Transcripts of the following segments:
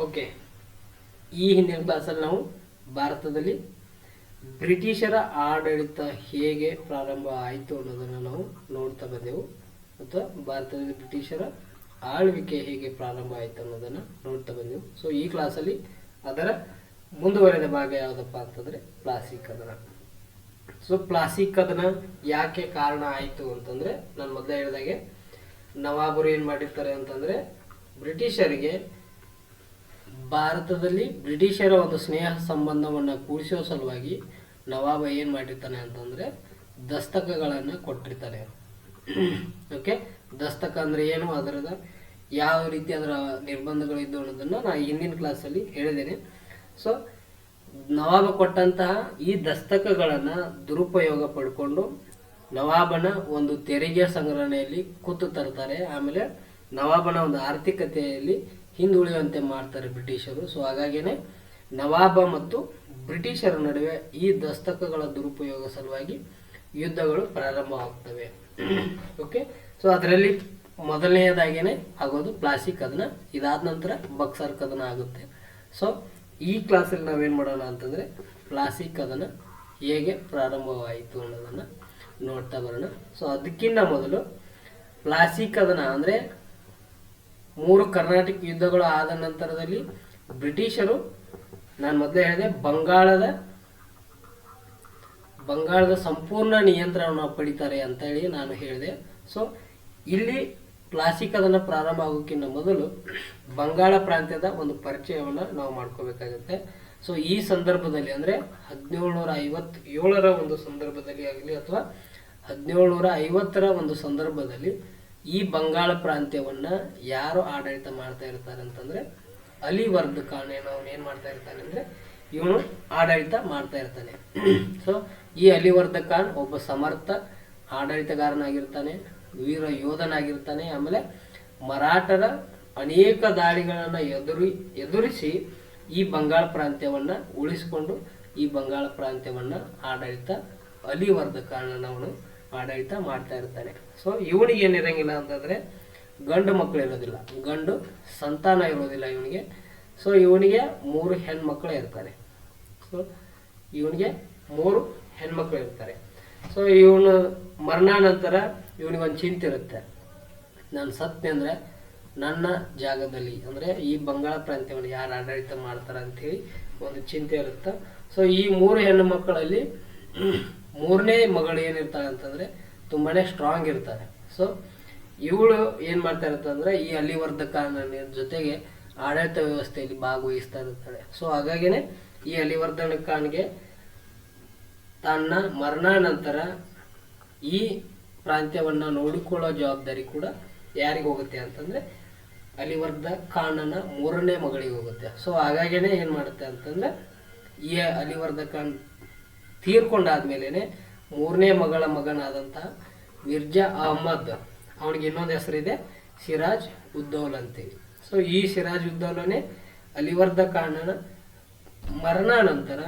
Okay, ಈ ಹಿಂದಿನ ಕ್ಲಾಸಲ್ಲಿ ನಾವು ಭಾರತದಲ್ಲಿ ಬ್ರಿಟಿಷರ ಆಡಳಿತ ಹೇಗೆ ಪ್ರಾರಂಭ ಆಯಿತು ಅನ್ನೋದನ್ನು ನಾವು ನೋಡ್ತಾ ಬಂದೆವು. ಮತ್ತು ಭಾರತದಲ್ಲಿ ಬ್ರಿಟಿಷರ ಆಳ್ವಿಕೆ ಹೇಗೆ ಪ್ರಾರಂಭ ಆಯಿತು ಅನ್ನೋದನ್ನು ನೋಡ್ತಾ ಬಂದೆವು. ಸೊ ಈ ಕ್ಲಾಸಲ್ಲಿ ಅದರ ಮುಂದುವರೆದ ಭಾಗ ಯಾವುದಪ್ಪ ಅಂತಂದರೆ ಪ್ಲಾಸಿ ಕದನ. ಸೊ ಪ್ಲಾಸಿ ಕದನ ಯಾಕೆ ಕಾರಣ ಆಯಿತು ಅಂತಂದರೆ, ನಾನು ಮೊದಲೇ ಹೇಳಿದಾಗೆ ನವಾಬರು ಏನು ಮಾಡಿರ್ತಾರೆ ಅಂತಂದರೆ, ಬ್ರಿಟಿಷರಿಗೆ ಭಾರತದಲ್ಲಿ ಬ್ರಿಟಿಷರ ಒಂದು ಸ್ನೇಹ ಸಂಬಂಧವನ್ನು ಕೂಡಿಸೋ ಸಲುವಾಗಿ ನವಾಬ ಏನು ಮಾಡಿರ್ತಾನೆ ಅಂತಂದರೆ ದಸ್ತಕಗಳನ್ನು ಕೊಟ್ಟಿರ್ತಾನೆ. ಓಕೆ, ದಸ್ತಕ ಅಂದರೆ ಏನು, ಅದರದ ಯಾವ ರೀತಿ ಅದರ ನಿರ್ಬಂಧಗಳಿದ್ದು ಅನ್ನೋದನ್ನು ನಾನು ಹಿಂದಿನ ಕ್ಲಾಸಲ್ಲಿ ಹೇಳಿದ್ದೇನೆ. ಸೊ ನವಾಬ ಕೊಟ್ಟಂತಹ ಈ ದಸ್ತಕಗಳನ್ನು ದುರುಪಯೋಗ ಪಡ್ಕೊಂಡು ನವಾಬನ ಒಂದು ತೆರಿಗೆ ಸಂಗ್ರಹಣೆಯಲ್ಲಿ ಕೂತು ತರ್ತಾರೆ. ಆಮೇಲೆ ನವಾಬನ ಒಂದು ಆರ್ಥಿಕತೆಯಲ್ಲಿ ಹಿಂದುಳಿಯುವಂತೆ ಮಾಡ್ತಾರೆ ಬ್ರಿಟಿಷರು. ಸೊ ಹಾಗಾಗಿನೇ ನವಾಬ ಮತ್ತು ಬ್ರಿಟಿಷರ ನಡುವೆ ಈ ದಸ್ತಕಗಳ ದುರುಪಯೋಗ ಸಲುವಾಗಿ ಯುದ್ಧಗಳು ಪ್ರಾರಂಭವಾಗ್ತವೆ. ಓಕೆ, ಸೊ ಅದರಲ್ಲಿ ಮೊದಲನೆಯದಾಗೇನೆ ಆಗೋದು ಪ್ಲಾಸಿ ಕದನ. ಇದಾದ ನಂತರ ಬಕ್ಸರ್ ಕದನ ಆಗುತ್ತೆ. ಸೊ ಈ ಕ್ಲಾಸಲ್ಲಿ ನಾವೇನು ಮಾಡೋಣ ಅಂತಂದರೆ ಪ್ಲಾಸಿ ಕದನ ಹೇಗೆ ಪ್ರಾರಂಭವಾಯಿತು ಅನ್ನೋದನ್ನು ನೋಡ್ತಾ ಬರೋಣ. ಸೊ ಅದಕ್ಕಿಂತ ಮೊದಲು ಪ್ಲಾಸಿ ಕದನ ಅಂದರೆ 3 ಕರ್ನಾಟಕ ಯುದ್ಧಗಳು ಆದ ನಂತರದಲ್ಲಿ ಬ್ರಿಟಿಷರು, ನಾನು ಮೊದಲೇ ಹೇಳಿದೆ, ಬಂಗಾಳದ ಸಂಪೂರ್ಣ ನಿಯಂತ್ರಣವನ್ನು ಪಡಿತಾರೆ ಅಂತ ಹೇಳಿ ನಾನು ಹೇಳಿದೆ. ಸೊ ಇಲ್ಲಿ ಪ್ಲಾಸಿ ಕದನ ಪ್ರಾರಂಭ ಆಗೋಕ್ಕಿಂತ ಮೊದಲು ಬಂಗಾಳ ಪ್ರಾಂತ್ಯದ ಒಂದು ಪರಿಚಯವನ್ನು ನಾವು ಮಾಡ್ಕೋಬೇಕಾಗುತ್ತೆ. ಸೊ ಈ ಸಂದರ್ಭದಲ್ಲಿ ಅಂದರೆ 1757ರ ಒಂದು ಸಂದರ್ಭದಲ್ಲಿ ಆಗಲಿ ಅಥವಾ 1750ರ ಒಂದು ಸಂದರ್ಭದಲ್ಲಿ ಈ ಬಂಗಾಳ ಪ್ರಾಂತ್ಯವನ್ನು ಯಾರು ಆಡಳಿತ ಮಾಡ್ತಾ ಇರ್ತಾರೆ ಅಂತಂದರೆ ಅಲಿವರ್ದ್ ಖಾನ್. ಅವನು ಏನು ಮಾಡ್ತಾ ಇರ್ತಾನೆ ಅಂದರೆ ಇವನು ಆಡಳಿತ ಮಾಡ್ತಾ ಇರ್ತಾನೆ. ಸೊ ಈ ಅಲಿವರ್ದ್ ಖಾನ್ ಒಬ್ಬ ಸಮರ್ಥ ಆಡಳಿತಗಾರನಾಗಿರ್ತಾನೆ, ವೀರ ಯೋಧನಾಗಿರ್ತಾನೆ. ಆಮೇಲೆ ಮರಾಠರ ಅನೇಕ ದಾಳಿಗಳನ್ನು ಎದುರಿಸಿ ಈ ಬಂಗಾಳ ಪ್ರಾಂತ್ಯವನ್ನು ಉಳಿಸಿಕೊಂಡು ಈ ಬಂಗಾಳ ಪ್ರಾಂತ್ಯವನ್ನು ಅಲಿವರ್ದ್ ಖಾನ್ ಅವನು ಆಡಳಿತ ಮಾಡ್ತಾ ಇರ್ತಾನೆ. ಸೊ ಇವನಿಗೆ ಏನಿರಂಗಿಲ್ಲ ಅಂತಂದರೆ ಗಂಡು ಮಕ್ಕಳು ಇರೋದಿಲ್ಲ, ಗಂಡು ಸಂತಾನ ಇರೋದಿಲ್ಲ ಇವನಿಗೆ. ಸೊ ಇವನಿಗೆ 3 ಹೆಣ್ಮಕ್ಳು ಇರ್ತಾರೆ. ಸೊ ಇವನಿಗೆ 3 ಹೆಣ್ಮಕ್ಳು ಇರ್ತಾರೆ. ಸೊ ಇವನು ಮರಣಾನಂತರ ಇವನಿಗೊಂದು ಚಿಂತೆ ಇರುತ್ತೆ, ನಾನು ಸತ್ಯ ಅಂದರೆ ನನ್ನ ಜಾಗದಲ್ಲಿ ಅಂದರೆ ಈ ಬಂಗಾಳ ಪ್ರಾಂತ್ಯವನ್ನು ಯಾರು ಆಡಳಿತ ಮಾಡ್ತಾರೆ ಅಂಥೇಳಿ ಒಂದು ಚಿಂತೆ ಇರುತ್ತೆ. ಸೊ ಈ 3 ಹೆಣ್ಣು ಮಕ್ಕಳಲ್ಲಿ 3ನೇ ಮಗಳು ಏನಿರ್ತಾಳೆ ಅಂತಂದರೆ ತುಂಬಾ ಸ್ಟ್ರಾಂಗ್ ಇರ್ತಾರೆ. ಸೊ ಇವಳು ಏನು ಮಾಡ್ತಾ ಇರ್ತಾರೆ ಅಂದರೆ ಈ ಅಲಿವರ್ದ್ ಖಾನ್ ಜೊತೆಗೆ ಆಡಳಿತ ವ್ಯವಸ್ಥೆಯಲ್ಲಿ ಭಾಗವಹಿಸ್ತಾ ಇರ್ತಾಳೆ. ಸೊ ಹಾಗಾಗಿನೇ ಈ ಅಲಿವರ್ದ್ ಖಾನ್ಗೆ ತನ್ನ ಮರಣಾನಂತರ ಈ ಪ್ರಾಂತ್ಯವನ್ನು ನೋಡಿಕೊಳ್ಳೋ ಜವಾಬ್ದಾರಿ ಕೂಡ ಯಾರಿಗೆ ಹೋಗುತ್ತೆ ಅಂತಂದರೆ ಅಲಿವರ್ದ್ ಖಾನನ 3ನೇ ಮಗಳಿಗೆ ಹೋಗುತ್ತೆ. ಸೊ ಹಾಗಾಗಿನೇ ಏನು ಮಾಡುತ್ತೆ ಅಂತಂದರೆ ಈ ಅಲಿವರ್ದ್ ಖಾನ್ ತೀರ್ಕೊಂಡಾದ್ಮೇಲೆ 3ನೇ ಮಗಳ ಮಗನಾದಂತಹ ಮಿರ್ಜಾ ಅಹಮದ್, ಅವನಿಗೆ ಇನ್ನೊಂದು ಹೆಸರಿದೆ ಸಿರಾಜ್ ಉದ್ದೌಲ್ ಅಂತೇಳಿ. ಸೊ ಈ ಸಿರಾಜ್ ಉದ್ದೌಲನೇ ಅಲಿವರ್ದ್ ಖಾನನ ಮರಣಾನಂತರ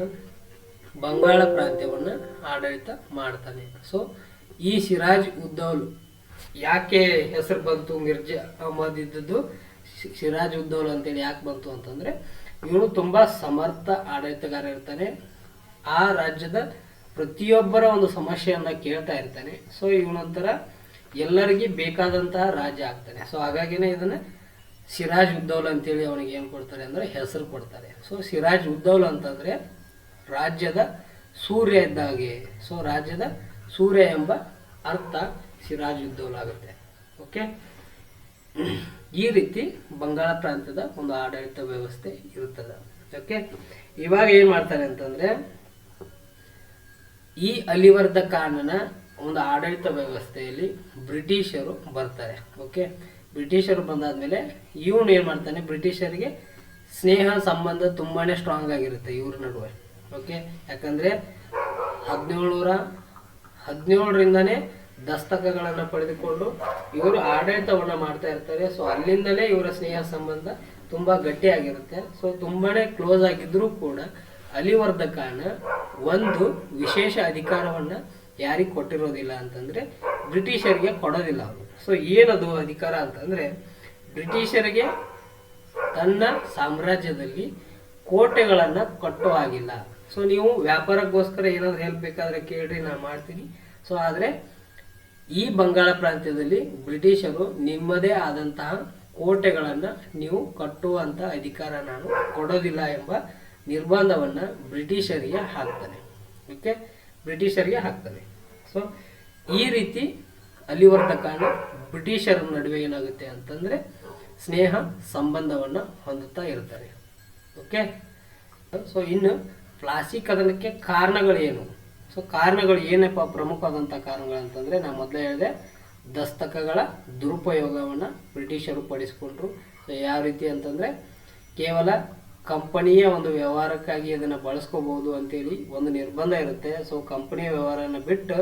ಬಂಗಾಳ ಪ್ರಾಂತ್ಯವನ್ನು ಆಡಳಿತ ಮಾಡ್ತಾನೆ. ಸೊ ಈ ಸಿರಾಜ್ ಉದ್ದೌಲ್ ಯಾಕೆ ಹೆಸರು ಬಂತು, ಮಿರ್ಜಾ ಅಹಮದ್ ಇದ್ದದ್ದು ಸಿರಾಜ್ ಉದ್ದೌಲ್ ಅಂತೇಳಿ ಯಾಕೆ ಬಂತು ಅಂತಂದರೆ ಇವನು ತುಂಬ ಸಮರ್ಥ ಆಡಳಿತಗಾರ ಇರ್ತಾನೆ. ಆ ರಾಜ್ಯದ ಪ್ರತಿಯೊಬ್ಬರ ಒಂದು ಸಮಸ್ಯೆಯನ್ನು ಕೇಳ್ತಾ ಇರ್ತಾನೆ. ಸೊ ಇವನೊಂಥರ ಎಲ್ಲರಿಗೆ ಬೇಕಾದಂತಹ ರಾಜ್ಯ ಆಗ್ತಾನೆ. ಸೊ ಹಾಗಾಗಿನೇ ಇದನ್ನು ಸಿರಾಜ್ ಉದ್ದೌಲ್ ಅಂತೇಳಿ ಅವನಿಗೆ ಏನು ಕೊಡ್ತಾರೆ ಅಂದರೆ ಹೆಸರು ಕೊಡ್ತಾರೆ. ಸೊ ಸಿರಾಜ್ ಉದ್ದೌಲ್ ಅಂತಂದರೆ ರಾಜ್ಯದ ಸೂರ್ಯ ಇದ್ದಾಗೆ. ಸೊ ರಾಜ್ಯದ ಸೂರ್ಯ ಎಂಬ ಅರ್ಥ ಸಿರಾಜ್ ಉದ್ದೌಲ್ ಆಗುತ್ತೆ. ಓಕೆ, ಈ ರೀತಿ ಬಂಗಾಳ ಪ್ರಾಂತ್ಯದ ಒಂದು ಆಡಳಿತ ವ್ಯವಸ್ಥೆ ಇರುತ್ತದೆ. ಓಕೆ, ಇವಾಗ ಏನು ಮಾಡ್ತಾರೆ ಅಂತಂದರೆ ಈ ಅಲಿವರ್ದ್ ಖಾನನ ಒಂದು ಆಡಳಿತ ವ್ಯವಸ್ಥೆಯಲ್ಲಿ ಬ್ರಿಟಿಷರು ಬರ್ತಾರೆ. ಓಕೆ, ಬ್ರಿಟಿಷರು ಬಂದಾದ್ಮೇಲೆ ಇವನು ಏನು ಮಾಡ್ತಾನೆ, ಬ್ರಿಟಿಷರಿಗೆ ಸ್ನೇಹ ಸಂಬಂಧ ತುಂಬಾ ಸ್ಟ್ರಾಂಗ್ ಆಗಿರುತ್ತೆ ಇವ್ರ ನಡುವೆ. ಓಕೆ, ಯಾಕಂದರೆ 1717ರಿಂದನೇ ದಸ್ತಕಗಳನ್ನು ಪಡೆದುಕೊಂಡು ಇವರು ಆಡಳಿತವನ್ನು ಮಾಡ್ತಾ ಇರ್ತಾರೆ. ಸೊ ಅಲ್ಲಿಂದಲೇ ಇವರ ಸ್ನೇಹ ಸಂಬಂಧ ತುಂಬ ಗಟ್ಟಿಯಾಗಿರುತ್ತೆ. ಸೊ ತುಂಬಾ ಕ್ಲೋಸ್ ಆಗಿದ್ದರೂ ಕೂಡ ಅಲಿವರ್ದ್ ಖಾನ್ ಒಂದು ವಿಶೇಷ ಅಧಿಕಾರವನ್ನು ಯಾರಿಗೆ ಕೊಟ್ಟಿರೋದಿಲ್ಲ ಅಂತಂದರೆ ಬ್ರಿಟಿಷರಿಗೆ ಕೊಡೋದಿಲ್ಲ ಅವರು. ಸೊ ಏನದು ಅಧಿಕಾರ ಅಂತಂದರೆ ಬ್ರಿಟಿಷರಿಗೆ ತನ್ನ ಸಾಮ್ರಾಜ್ಯದಲ್ಲಿ ಕೋಟೆಗಳನ್ನು ಕಟ್ಟೋ ಹಾಗಿಲ್ಲ. ಸೊ ನೀವು ವ್ಯಾಪಾರಕ್ಕೋಸ್ಕರ ಏನಾದರೂ ಹೆಲ್ಪ್ ಬೇಕಾದರೆ ಕೇಳ್ರಿ, ನಾನು ಮಾಡ್ತೀನಿ. ಸೊ ಆದರೆ ಈ ಬಂಗಾಳ ಪ್ರಾಂತ್ಯದಲ್ಲಿ ಬ್ರಿಟಿಷರು ನಿಮ್ಮದೇ ಆದಂತಹ ಕೋಟೆಗಳನ್ನು ನೀವು ಕಟ್ಟುವಂಥ ಅಧಿಕಾರ ನಾನು ಕೊಡೋದಿಲ್ಲ ಎಂಬ ನಿರ್ಬಂಧವನ್ನು ಬ್ರಿಟಿಷರಿಗೆ ಹಾಕ್ತಾನೆ. ಓಕೆ, ಬ್ರಿಟಿಷರಿಗೆ ಹಾಕ್ತಾನೆ. ಸೊ ಈ ರೀತಿ ಅಲಿವರ್ಧ ಖಾನ್ ಬ್ರಿಟಿಷರ ನಡುವೆ ಏನಾಗುತ್ತೆ ಅಂತಂದರೆ ಸ್ನೇಹ ಸಂಬಂಧವನ್ನು ಹೊಂದುತ್ತಾ ಇರ್ತಾರೆ. ಓಕೆ, ಸೊ ಇನ್ನು ಪ್ಲಾಸಿ ಕದನಕ್ಕೆ ಕಾರಣಗಳೇನು? ಸೊ ಕಾರಣಗಳು ಏನಪ್ಪ ಪ್ರಮುಖವಾದಂಥ ಕಾರಣಗಳು ಅಂತಂದರೆ, ನಾನು ಮೊದಲೇ ಹೇಳಿದೆ, ದಸ್ತಕಗಳ ದುರುಪಯೋಗವನ್ನು ಬ್ರಿಟಿಷರು ಪಡಿಸ್ಕೊಂಡ್ರು. ಸೊ ಯಾವ ರೀತಿ ಅಂತಂದರೆ, ಕೇವಲ ಕಂಪನಿಯ ಒಂದು ವ್ಯವಹಾರಕ್ಕಾಗಿ ಅದನ್ನು ಬಳಸ್ಕೋಬಹುದು ಅಂತೇಳಿ ಒಂದು ನಿರ್ಬಂಧ ಇರುತ್ತೆ. ಸೊ ಕಂಪನಿಯ ವ್ಯವಹಾರನ ಬಿಟ್ಟು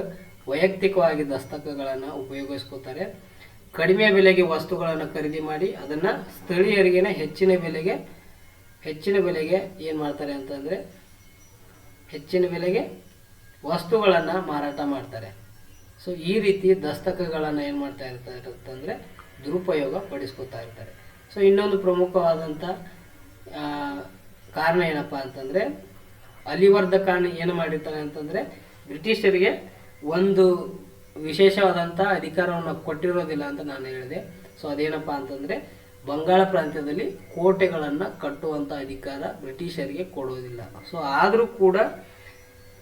ವೈಯಕ್ತಿಕವಾಗಿ ದಸ್ತಕಗಳನ್ನು ಉಪಯೋಗಿಸ್ಕೋತಾರೆ. ಕಡಿಮೆ ಬೆಲೆಗೆ ವಸ್ತುಗಳನ್ನು ಖರೀದಿ ಮಾಡಿ ಅದನ್ನು ಸ್ಥಳೀಯರಿಗೇನೆ ಹೆಚ್ಚಿನ ಬೆಲೆಗೆ ಏನು ಮಾಡ್ತಾರೆ ಅಂತಂದರೆ, ಹೆಚ್ಚಿನ ಬೆಲೆಗೆ ವಸ್ತುಗಳನ್ನು ಮಾರಾಟ ಮಾಡ್ತಾರೆ. ಸೊ ಈ ರೀತಿ ದಸ್ತಕಗಳನ್ನು ಏನು ಮಾಡ್ತಾ ಇರ್ತಾರೆ ಅಂತಂದರೆ ದುರುಪಯೋಗ ಪಡಿಸ್ಕೊತಾ ಇರ್ತಾರೆ. ಸೊ ಇನ್ನೊಂದು ಪ್ರಮುಖವಾದಂಥ ಕಾರಣ ಏನಪ್ಪ ಅಂತಂದರೆ, ಅಲಿವರ್ಧ ಖಾನ್ ಏನು ಮಾಡಿರ್ತಾನೆ ಅಂತಂದರೆ ಬ್ರಿಟಿಷರಿಗೆ ಒಂದು ವಿಶೇಷವಾದಂಥ ಅಧಿಕಾರವನ್ನು ಕೊಟ್ಟಿರೋದಿಲ್ಲ ಅಂತ ನಾನು ಹೇಳಿದೆ. ಸೊ ಅದೇನಪ್ಪ ಅಂತಂದರೆ, ಬಂಗಾಳ ಪ್ರಾಂತ್ಯದಲ್ಲಿ ಕೋಟೆಗಳನ್ನು ಕಟ್ಟುವಂಥ ಅಧಿಕಾರ ಬ್ರಿಟಿಷರಿಗೆ ಕೊಡೋದಿಲ್ಲ. ಸೊ ಆದರೂ ಕೂಡ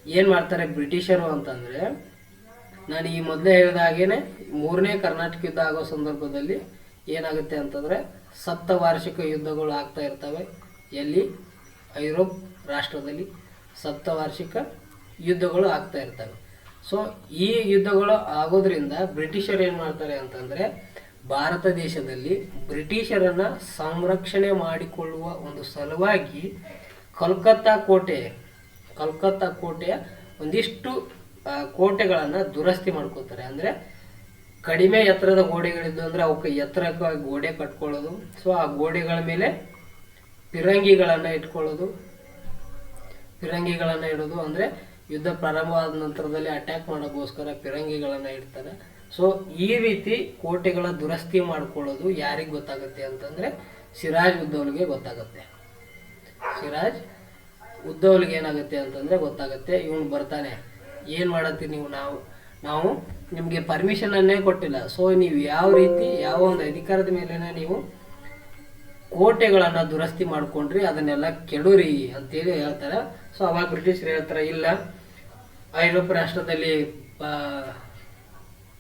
ಏನು ಮಾಡ್ತಾರೆ ಬ್ರಿಟಿಷರು ಅಂತಂದರೆ, ನಾನು ಈ ಮೊದಲೇ ಹೇಳಿದ ಹಾಗೇನೆ 3ನೇ ಕರ್ನಾಟಕ ಯುದ್ಧ ಆಗೋ ಸಂದರ್ಭದಲ್ಲಿ ಏನಾಗುತ್ತೆ ಅಂತಂದರೆ ಸಪ್ತವಾರ್ಷಿಕ ಯುದ್ಧಗಳು ಆಗ್ತಾ ಇರ್ತವೆ. ಎಲ್ಲಿ? ಐರೋಪ್ ರಾಷ್ಟ್ರದಲ್ಲಿ ಸಪ್ತವಾರ್ಷಿಕ ಯುದ್ಧಗಳು ಆಗ್ತಾ ಇರ್ತವೆ. ಸೊ ಈ ಯುದ್ಧಗಳು ಆಗೋದ್ರಿಂದ ಬ್ರಿಟಿಷರು ಏನು ಮಾಡ್ತಾರೆ ಅಂತಂದರೆ, ಭಾರತ ದೇಶದಲ್ಲಿ ಬ್ರಿಟಿಷರನ್ನು ಸಂರಕ್ಷಣೆ ಮಾಡಿಕೊಳ್ಳುವ ಒಂದು ಸಲುವಾಗಿ ಕಲ್ಕತ್ತಾ ಕೋಟೆಯ ಒಂದಿಷ್ಟು ಕೋಟೆಗಳನ್ನು ದುರಸ್ತಿ ಮಾಡ್ಕೋತಾರೆ. ಅಂದರೆ ಕಡಿಮೆ ಎತ್ತರದ ಗೋಡೆಗಳಿದ್ದು ಅಂದರೆ ಅವಕ್ಕೆ ಎತ್ತರಕ್ಕಾಗಿ ಗೋಡೆ ಕಟ್ಕೊಳ್ಳೋದು. ಸೊ ಆ ಗೋಡೆಗಳ ಮೇಲೆ ಪಿರಂಗಿಗಳನ್ನು ಇಡೋದು. ಅಂದರೆ ಯುದ್ಧ ಪ್ರಾರಂಭವಾದ ನಂತರದಲ್ಲಿ ಅಟ್ಯಾಕ್ ಮಾಡೋಕ್ಕೋಸ್ಕರ ಪಿರಂಗಿಗಳನ್ನು ಇಡ್ತಾರೆ. ಸೊ ಈ ರೀತಿ ಕೋಟೆಗಳ ದುರಸ್ತಿ ಮಾಡ್ಕೊಳ್ಳೋದು ಯಾರಿಗೆ ಗೊತ್ತಾಗುತ್ತೆ ಅಂತಂದರೆ ಸಿರಾಜ್ ಉದ್ದೌಲಿಗೆ ಗೊತ್ತಾಗುತ್ತೆ. ಸಿರಾಜ್ ಉದ್ದೌಲಿಗೆ ಏನಾಗುತ್ತೆ ಅಂತಂದರೆ ಗೊತ್ತಾಗುತ್ತೆ, ಇವನು ಬರ್ತಾನೆ, ಏನು ಮಾಡತ್ತೀರಿ ನೀವು, ನಾವು ನಿಮಗೆ ಪರ್ಮಿಷನನ್ನೇ ಕೊಟ್ಟಿಲ್ಲ. ಸೊ ನೀವು ಯಾವ ಒಂದು ಅಧಿಕಾರದ ಮೇಲೆ ನೀವು ಕೋಟೆಗಳನ್ನು ದುರಸ್ತಿ ಮಾಡ್ಕೊಂಡ್ರಿ, ಅದನ್ನೆಲ್ಲ ಕೆಡುರಿ ಅಂತೇಳಿ ಹೇಳ್ತಾರೆ. ಸೊ ಅವಾಗ ಬ್ರಿಟಿಷರು ಹೇಳ್ತಾರೆ, ಇಲ್ಲ, ಐರೋಪ್ ರಾಷ್ಟ್ರದಲ್ಲಿ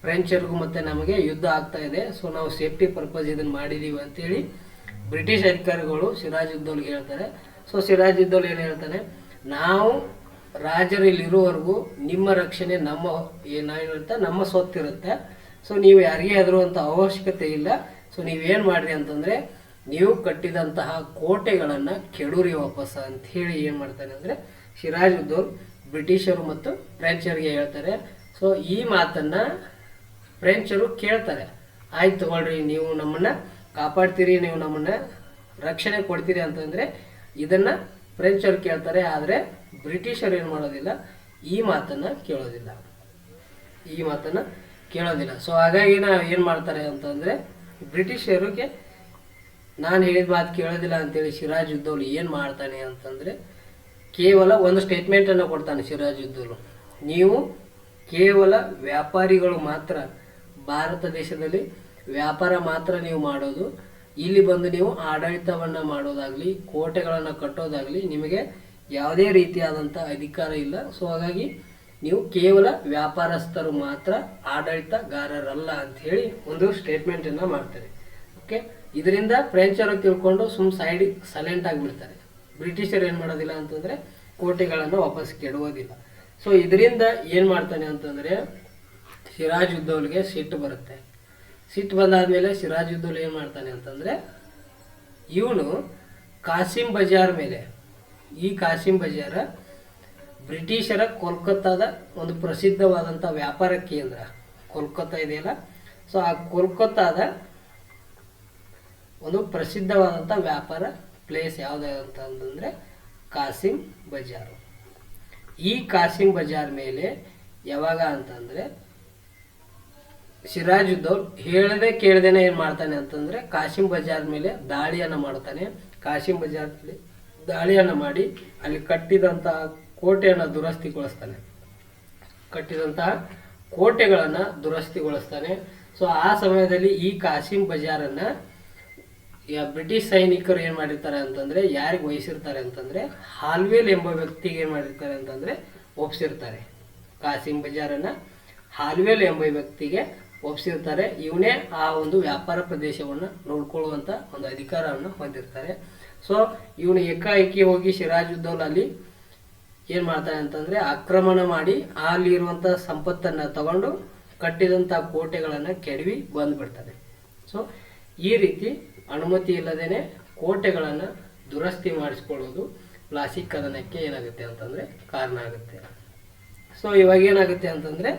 ಫ್ರೆಂಚರಿಗೂ ಮತ್ತು ನಮಗೆ ಯುದ್ಧ ಆಗ್ತಾ ಇದೆ. ಸೊ ನಾವು ಸೇಫ್ಟಿ ಪರ್ಪಸ್ ಇದನ್ನು ಮಾಡಿದ್ದೀವಿ ಅಂತೇಳಿ ಬ್ರಿಟಿಷ್ ಅಧಿಕಾರಿಗಳು ಸಿರಾಜ್ ಉದ್ದೌಲಿಗೆ ಹೇಳ್ತಾರೆ. ಸೊ ಸಿರಾಜ್ ಉದ್ದೌಲ್ ಏನು ಹೇಳ್ತಾನೆ, ನಾವು ರಾಜರಲ್ಲಿರುವವರೆಗೂ ನಿಮ್ಮ ರಕ್ಷಣೆ ನಮ್ಮ ಸ್ವತ್ತಿರುತ್ತೆ. ಸೊ ನೀವು ಯಾರಿಗೆ ಹೆದರುವಂಥ ಅವಶ್ಯಕತೆ ಇಲ್ಲ. ಸೊ ನೀವೇನು ಮಾಡಿರಿ ಅಂತಂದರೆ, ನೀವು ಕಟ್ಟಿದಂತಹ ಕೋಟೆಗಳನ್ನು ಕೆಡೂರಿ ವಾಪಸ್ ಅಂತ ಹೇಳಿ ಏನು ಮಾಡ್ತಾನೆ ಅಂದರೆ ಸಿರಾಜ್ ಉದ್ದೌಲ್ ಬ್ರಿಟಿಷರು ಮತ್ತು ಫ್ರೆಂಚರಿಗೆ ಹೇಳ್ತಾರೆ. ಸೊ ಈ ಮಾತನ್ನು ಫ್ರೆಂಚರು ಕೇಳ್ತಾರೆ, ಆಯ್ತು ತಗೊಳ್ರಿ, ನೀವು ನಮ್ಮನ್ನು ಕಾಪಾಡ್ತೀರಿ, ನೀವು ನಮ್ಮನ್ನು ರಕ್ಷಣೆ ಕೊಡ್ತೀರಿ ಅಂತಂದರೆ ಇದನ್ನು ಫ್ರೆಂಚರು ಕೇಳ್ತಾರೆ. ಆದರೆ ಬ್ರಿಟಿಷರು ಏನು ಮಾಡೋದಿಲ್ಲ, ಈ ಮಾತನ್ನು ಕೇಳೋದಿಲ್ಲ. ಸೊ ಹಾಗಾಗಿ ಏನು ಮಾಡ್ತಾರೆ ಅಂತಂದರೆ, ಬ್ರಿಟಿಷರಿಗೆ ನಾನು ಹೇಳಿದ ಮಾತು ಕೇಳೋದಿಲ್ಲ ಅಂತೇಳಿ ಸಿರಾಜ್ ಉದ್ದೌಲ್ ಏನು ಮಾಡ್ತಾನೆ ಅಂತಂದರೆ ಕೇವಲ ಒಂದು ಸ್ಟೇಟ್ಮೆಂಟನ್ನು ಕೊಡ್ತಾನೆ ಸಿರಾಜ್ ಉದ್ದೌಲ್. ನೀವು ಕೇವಲ ವ್ಯಾಪಾರಿಗಳು ಮಾತ್ರ, ಭಾರತ ದೇಶದಲ್ಲಿ ವ್ಯಾಪಾರ ಮಾತ್ರ ನೀವು ಮಾಡೋದು, ಇಲ್ಲಿ ಬಂದು ನೀವು ಆಡಳಿತವನ್ನು ಮಾಡೋದಾಗಲಿ ಕೋಟೆಗಳನ್ನು ಕಟ್ಟೋದಾಗಲಿ ನಿಮಗೆ ಯಾವುದೇ ರೀತಿಯಾದಂಥ ಅಧಿಕಾರ ಇಲ್ಲ. ಸೊ ಹಾಗಾಗಿ ನೀವು ಕೇವಲ ವ್ಯಾಪಾರಸ್ಥರು ಮಾತ್ರ, ಆಡಳಿತಗಾರರಲ್ಲ ಅಂಥೇಳಿ ಒಂದು ಸ್ಟೇಟ್ಮೆಂಟನ್ನು ಮಾಡ್ತಾರೆ. ಓಕೆ, ಇದರಿಂದ ಫ್ರೆಂಚರು ತಿಳ್ಕೊಂಡು ಸೈಲೆಂಟ್ ಆಗಿಬಿಡ್ತಾರೆ. ಬ್ರಿಟಿಷರು ಏನು ಮಾಡೋದಿಲ್ಲ ಅಂತಂದರೆ ಕೋಟೆಗಳನ್ನು ವಾಪಸ್ ಕೆಡುವುದಿಲ್ಲ. ಸೊ ಇದರಿಂದ ಏನು ಮಾಡ್ತಾನೆ ಅಂತಂದರೆ ಸಿರಾಜ್ ಉದ್ದೌಲ್ಗೆ ಸಿಟ್ಟು ಬರುತ್ತೆ. ಸಿಟ್ಟು ಬಂದಾದಮೇಲೆ ಸಿರಾಜ್ ಉದ್ದೌಲ್ ಏನು ಮಾಡ್ತಾನೆ ಅಂತಂದರೆ, ಇವನು ಕಾಸಿಂ ಬಜಾರ್ ಮೇಲೆ, ಈ ಕಾಸಿಂ ಬಜಾರ ಬ್ರಿಟಿಷರ ಕೋಲ್ಕತ್ತಾದ ಒಂದು ಪ್ರಸಿದ್ಧವಾದಂಥ ವ್ಯಾಪಾರ ಕೇಂದ್ರ. ಕೋಲ್ಕತ್ತಾ ಇದೆಯಲ್ಲ, ಸೊ ಆ ಕೋಲ್ಕತ್ತಾದ ಒಂದು ಪ್ರಸಿದ್ಧವಾದಂಥ ವ್ಯಾಪಾರ ಪ್ಲೇಸ್ ಯಾವುದಂತಂದರೆ ಕಾಸಿಂ ಬಜಾರ್. ಈ ಕಾಸಿಂ ಬಜಾರ್ ಮೇಲೆ ಯಾವಾಗ ಅಂತಂದರೆ ಸಿರಾಜುದ್ದೌಲ್ ಹೇಳದೆ ಕೇಳದೇನೆ ಏನು ಮಾಡ್ತಾನೆ ಅಂತಂದರೆ ಕಾಸಿಂ ಬಜಾರ್ ಮೇಲೆ ದಾಳಿಯನ್ನು ಮಾಡ್ತಾನೆ. ಕಾಸಿಂ ಬಜಾರ್ ಮೇಲೆ ದಾಳಿಯನ್ನು ಮಾಡಿ ಅಲ್ಲಿ ಕಟ್ಟಿದಂತಹ ಕೋಟೆಯನ್ನು ದುರಸ್ತಿಗೊಳಿಸ್ತಾನೆ. ಕಟ್ಟಿದಂತಹ ಕೋಟೆಗಳನ್ನು ದುರಸ್ತಿಗೊಳಿಸ್ತಾನೆ. ಸೊ ಆ ಸಮಯದಲ್ಲಿ ಈ ಕಾಸಿಂ ಬಜಾರನ್ನು ಬ್ರಿಟಿಷ್ ಸೈನಿಕರು ಏನು ಮಾಡಿರ್ತಾರೆ ಅಂತಂದರೆ ಯಾರಿಗೆ ವಹಿಸಿರ್ತಾರೆ ಅಂತಂದರೆ ಹಾಲ್ವೇಲ್ ಎಂಬ ವ್ಯಕ್ತಿಗೆ ಏನು ಮಾಡಿರ್ತಾರೆ ಅಂತಂದರೆ ಒಪ್ಪಿಸಿರ್ತಾರೆ. ಕಾಸಿಂ ಬಜಾರನ್ನು ಹಾಲ್ವೇಲ್ ಎಂಬ ವ್ಯಕ್ತಿಗೆ ಒಪ್ಪಿಸಿರ್ತಾರೆ. ಇವನೇ ಆ ಒಂದು ವ್ಯಾಪಾರ ಪ್ರದೇಶವನ್ನು ನೋಡ್ಕೊಳ್ಳುವಂಥ ಒಂದು ಅಧಿಕಾರವನ್ನು ಹೊಂದಿರ್ತಾರೆ. ಸೊ ಇವನು ಏಕಾಏಕಿ ಹೋಗಿ ಸಿರಾಜುದ್ದೌಲ್ ಅಲ್ಲಿ ಏನು ಮಾಡ್ತಾನೆ ಅಂತಂದರೆ ಆಕ್ರಮಣ ಮಾಡಿ ಅಲ್ಲಿರುವಂಥ ಸಂಪತ್ತನ್ನು ತಗೊಂಡು ಕಟ್ಟಿದಂಥ ಕೋಟೆಗಳನ್ನು ಕೆಡವಿ ಬಂದುಬಿಡ್ತಾನೆ. ಸೊ ಈ ರೀತಿ ಅನುಮತಿ ಇಲ್ಲದೇನೆ ಕೋಟೆಗಳನ್ನು ದುರಸ್ತಿ ಮಾಡಿಸ್ಕೊಳ್ಳೋದು ಪ್ಲಾಸಿ ಕದನಕ್ಕೆ ಏನಾಗುತ್ತೆ ಅಂತಂದರೆ ಕಾರಣ ಆಗುತ್ತೆ. ಸೊ ಇವಾಗ ಏನಾಗುತ್ತೆ ಅಂತಂದರೆ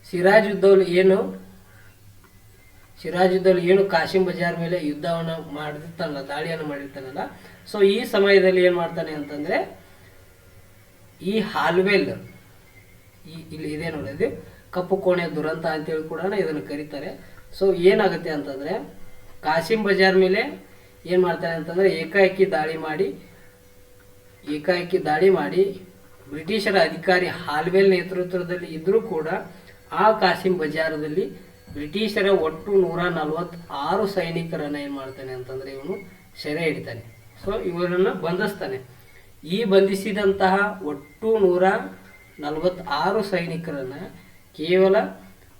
ಸಿರಾಜುದ್ದೌಲ್ ಏನು ಕಾಸಿಂ ಬಜಾರ್ ಮೇಲೆ ಯುದ್ಧವನ್ನು ಮಾಡಿರ್ತಾನಲ್ಲ, ದಾಳಿಯನ್ನು ಮಾಡಿರ್ತಾನಲ್ಲ, ಸೊ ಈ ಸಮಯದಲ್ಲಿ ಏನು ಮಾಡ್ತಾನೆ ಅಂತಂದರೆ ಈ ಹಾಲ್ವೇಲ್ ಇಲ್ಲಿ ಇದೆ ನೋಡಿ, ಕಪ್ಪು ಕೋಣೆ ದುರಂತ ಅಂತೇಳಿ ಕೂಡ ಇದನ್ನು ಕರೀತಾರೆ. ಸೊ ಏನಾಗುತ್ತೆ ಅಂತಂದರೆ ಕಾಸಿಂ ಬಜಾರ್ ಮೇಲೆ ಏನು ಮಾಡ್ತಾನೆ ಅಂತಂದರೆ ಏಕಾಏಕಿ ದಾಳಿ ಮಾಡಿ ಬ್ರಿಟಿಷರ ಅಧಿಕಾರಿ ಹಾಲ್ವೇಲ್ ನೇತೃತ್ವದಲ್ಲಿ ಇದ್ದರೂ ಕೂಡ ಆ ಕಾಸಿಂ ಬಜಾರದಲ್ಲಿ ಬ್ರಿಟಿಷರ ಒಟ್ಟು 146 ಸೈನಿಕರನ್ನು ಏನು ಮಾಡ್ತಾನೆ ಅಂತಂದರೆ ಇವನು ಸೆರೆ ಹಿಡಿತಾನೆ. ಸೊ ಇವರನ್ನು ಬಂಧಿಸ್ತಾನೆ. ಈ ಬಂಧಿಸಿದಂತಹ ಒಟ್ಟು 146 ಸೈನಿಕರನ್ನು ಕೇವಲ